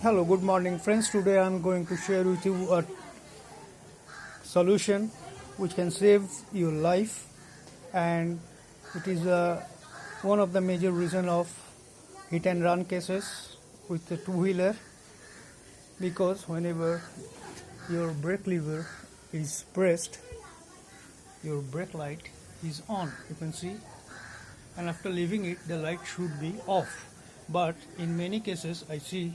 Hello, good morning friends. Today I am going to share with you a solution which can save your life, and it is one of the major reason of hit and run cases with the two-wheeler, because whenever your brake lever is pressed, your brake light is on, you can see, and after leaving it the light should be off, but in many cases I see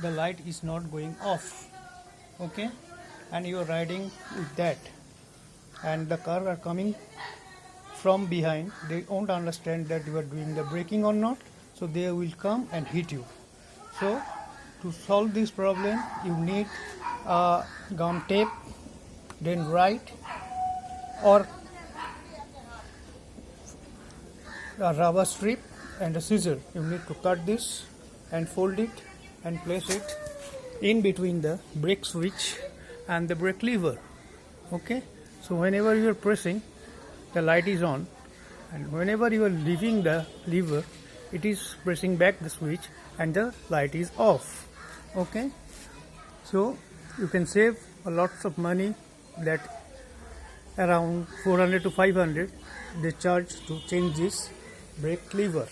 the light is not going off. Okay, and you are riding with that, and the car are coming from behind. They won't understand that you are doing the braking or not, so they will come and hit you. So to solve this problem you need gum tape, then right, or a rubber strip and a scissor. You need to cut this and fold it and place it in between the brake switch and the brake lever. Okay, so whenever you are pressing, the light is on, and whenever you are leaving the lever, it is pressing back the switch and the light is off. Okay, so you can save a lots of money, that around 400 to 500 they charge to change this brake lever.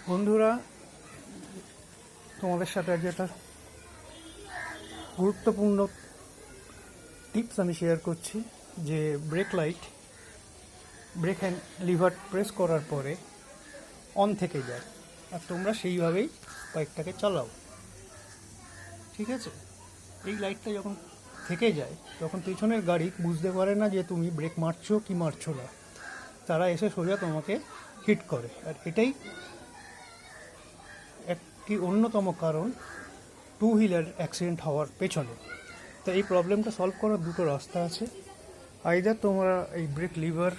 বন্ধুরা, তোমাদের সাথে আজ একটা গুরুত্বপূর্ণ tips আমি share করছি, যে break hand liver press করার পরে অন থেকে যায়, আর তোমরা সেইভাবেই বাইকটাকে চালাও। ঠিক আছে, এই লাইটটা যখন থেকে যায় তখন পিছনের গাড়ি বুঝতে পারে না যে তুমি ব্রেক মারছো কি মারছো না, তারা এসে সোজা তোমাকে হিট করে, আর এটাই একটি অন্যতম কারণ টু হুইলার অ্যাক্সিডেন্ট হওয়ার পেছনে। তো এই প্রবলেমটা সলভ করার দুটো রাস্তা আছে। আইদার তোমরা এই ব্রেক লিভার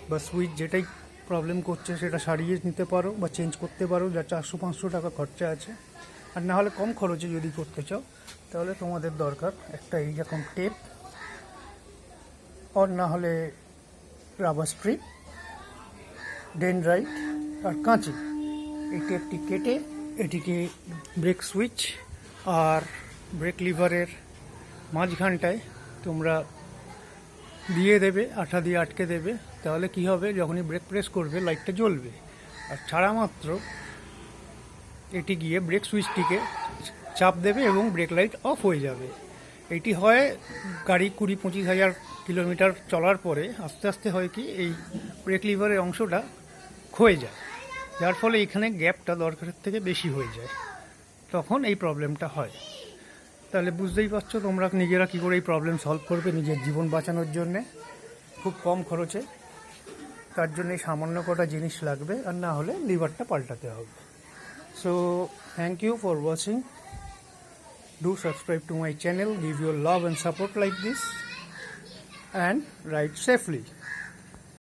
বা সুইচ যেটাই প্রবলেম করছে সেটা সারিয়ে নিতে পারো বা চেঞ্জ করতে পারো, যা 400-500 টাকা খরচা আছে। আর না হলে কম খরচে যদি করতে চাও তাহলে তোমাদের দরকার একটা এইরকম টেপ, আর না হলে রাবার স্ট্রিপ, ডেনড্রাইট আর কাঁচি। এই টেপটি কেটে এটিকে ব্রেক সুইচ আর ব্রেক লিভারের মাঝখানটায় তোমরা দিয়ে দেবে, আঠা দিয়ে আটকে দেবে। তাহলে কি হবে, যখনই ব্রেক প্রেস করবে লাইটটা জ্বলবে, আর ছাড়া মাত্র এটি গিয়ে ব্রেক সুইচটিকে চাপ দেবে এবং ব্রেক লাইট অফ হয়ে যাবে। এটি হয় গাড়ি 20-25 হাজার কিলোমিটার চলার পরে আস্তে আস্তে হয় কি, এই ব্রেক লিভারের অংশটা ক্ষয়ে যায়, যার ফলে এখানে গ্যাপটা দরকারের থেকে বেশি হয়ে যায়, তখন এই প্রবলেমটা হয়। তাহলে বুঝতেই পারছো তোমরা নিজেরা কী করে এই প্রবলেম সলভ করবে নিজের জীবন বাঁচানোর জন্যে, খুব কম খরচে। তার জন্য সামান্য কটা জিনিস লাগবে, আর না হলে লিভারটা পাল্টাতে হবে। So thank you for watching. Do subscribe to my channel, give your love and support like this, and ride safely.